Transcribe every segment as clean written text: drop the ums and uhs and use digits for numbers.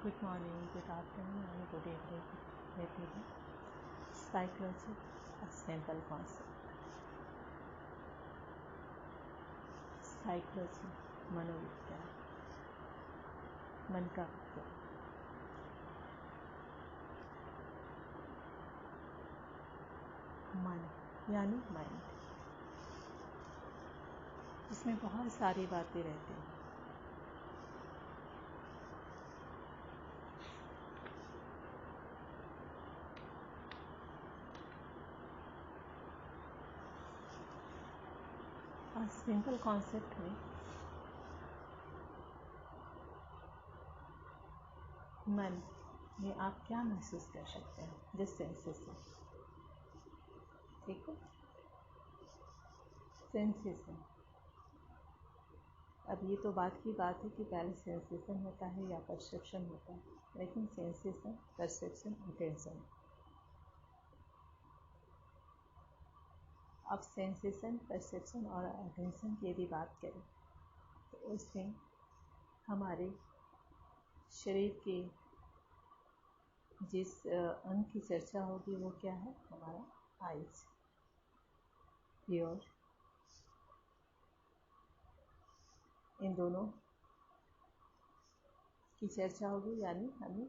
Good morning, good afternoon, and good evening, everyone. Psychology, a simple concept. Psychology, मनोविज्ञान, मन का विज्ञान. मन यानी माइंड, जिसमें बहुत सारी बातें रहती हैं. सिंपल कॉन्सेप्ट में मन में आप क्या महसूस कर सकते हैं, जिस सेंसेशन. ठीक है, सेंसेशन. अब ये तो बात की बात है कि पहले सेंसेशन होता है या परसेप्शन होता है, लेकिन सेंसेशन, परसेप्शन, अटेंशन. अब सेंसेशन, परसेप्शन और अटेंशन की यदि बात करें तो उसमें हमारे शरीर के जिस अंग की चर्चा होगी वो क्या है, हमारा आइज, ईयर. इन दोनों की चर्चा होगी, यानी हमें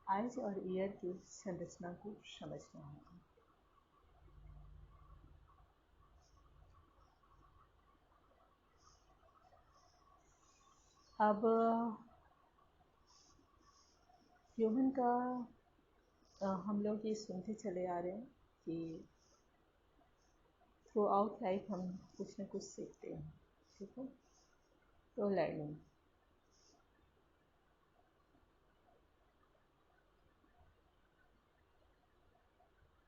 आइज और ईयर की संरचना को समझना होगा. अब ह्यूमन का हम लोग ये सुनते चले आ रहे हैं कि थ्रू आउट लाइफ हम कुछ न कुछ सीखते हैं. ठीक है, तो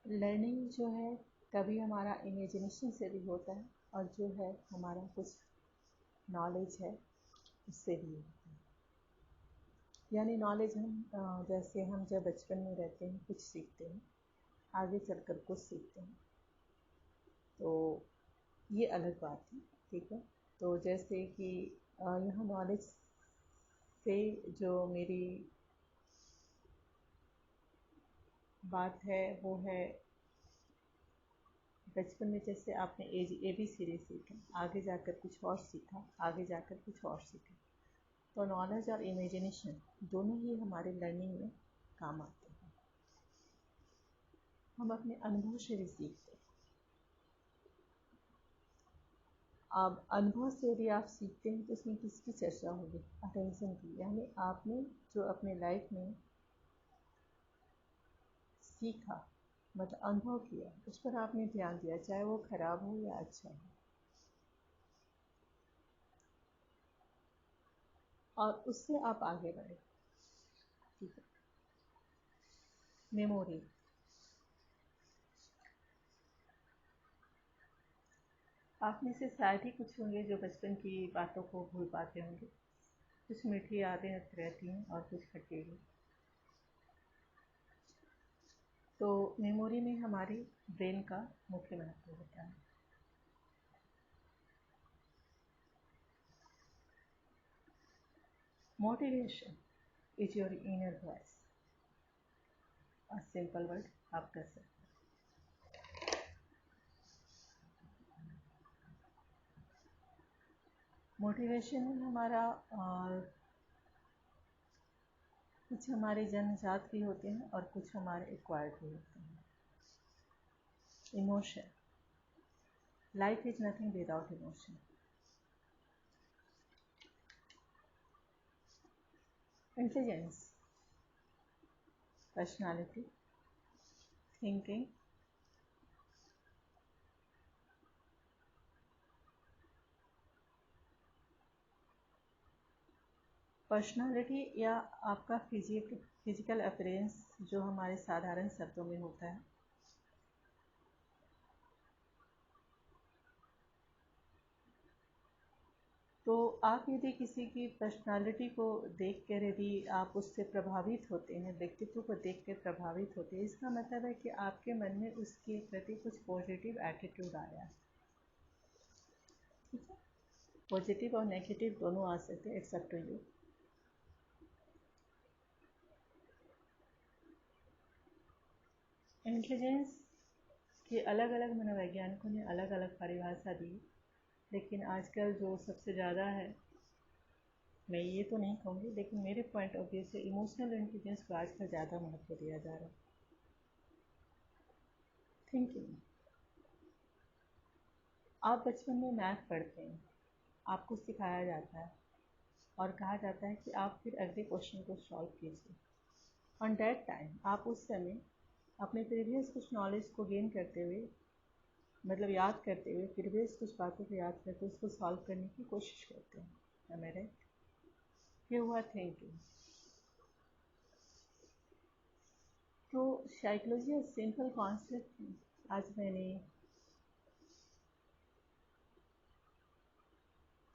लर्निंग जो है कभी हमारा इमेजिनेशन से भी होता है, और जो है हमारा कुछ नॉलेज है उससे भी होता है. यानी नॉलेज हम जैसे हम जब बचपन में रहते हैं कुछ सीखते हैं, आगे चलकर कुछ सीखते हैं, तो ये अलग बात है. ठीक है, तो जैसे कि यहाँ नॉलेज से जो मेरी बात है वो है, बचपन में जैसे आपने ABCD सीखा, आगे जाकर कुछ और सीखा, आगे जाकर कुछ और सीखा, तो नॉलेज और इमेजिनेशन दोनों ही हमारे लर्निंग में काम आते हैं. हम अपने अनुभव से भी सीखते हैं. अब अनुभव से यदि आप सीखते हैं तो उसमें किसकी चर्चा होगी, अटेंशन की. यानी आपने जो अपने लाइफ में सीखा, मतलब अनुभव किया, उस पर आपने ध्यान दिया, चाहे वो खराब हो या अच्छा हो, और उससे आप आगे बढ़े. ठीक है, मेमोरी. आप में से शायद ही कुछ होंगे जो बचपन की बातों को भूल पाते होंगे. कुछ मीठी यादें रहती हैं और कुछ खट्टी भी. तो मेमोरी में हमारी ब्रेन का मुख्य महत्व होता है. Motivation is your inner voice. और सिंपल वर्ड आप कर सकते हैं. मोटिवेशन हमारा कुछ हमारे जन्मजात भी होते हैं और कुछ हमारे एक्वायर्ड भी होते हैं. Emotion, life is nothing without emotion. Intelligence, personality, thinking, personality या आपका फिजिकल अपीयरेंस जो हमारे साधारण शब्दों में होता है. तो आप यदि किसी की पर्सनालिटी को देख कर यदि आप उससे प्रभावित होते हैं, व्यक्तित्व को देख कर प्रभावित होते हैं, इसका मतलब है कि आपके मन में उसके प्रति कुछ पॉजिटिव एटीट्यूड आया है. ठीक है, पॉजिटिव और नेगेटिव दोनों आ सकते हैं, it's up to you. Intelligence के अलग अलग मनोवैज्ञानिकों ने अलग अलग परिभाषा दी, लेकिन आजकल जो सबसे ज़्यादा है, मैं ये तो नहीं कहूँगी, लेकिन मेरे पॉइंट ऑफ व्यू से इमोशनल इंटेलिजेंस को आजकल ज़्यादा महत्व दिया जा रहा है। थिंकिंग, आप बचपन में मैथ पढ़ते हैं, आपको सिखाया जाता है और कहा जाता है कि आप फिर अगले क्वेश्चन को सॉल्व कीजिए। ऑन दैट टाइम आप उस समय अपने प्रीवियस कुछ नॉलेज को गेन करते हुए, मतलब याद करते हुए, प्रीवियस कुछ बातों को याद करते हुए उसको सॉल्व करने की कोशिश करते हैं। Am I right? ये हुआ थिंकिंग। तो साइकोलॉजी सिंपल कॉन्सेप्ट, आज मैंने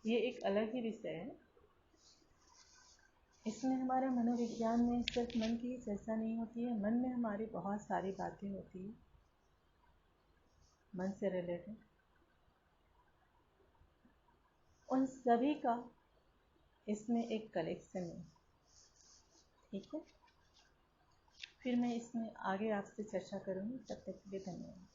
ये एक अलग ही विषय है, इसमें हमारा मनोविज्ञान में सिर्फ मन की चर्चा नहीं होती है, मन में हमारी बहुत सारी बातें होती है मन से रिलेटेड, उन सभी का इसमें एक कलेक्शन है। ठीक है, फिर मैं इसमें आगे आपसे चर्चा करूँगी। तब तक के लिए धन्यवाद।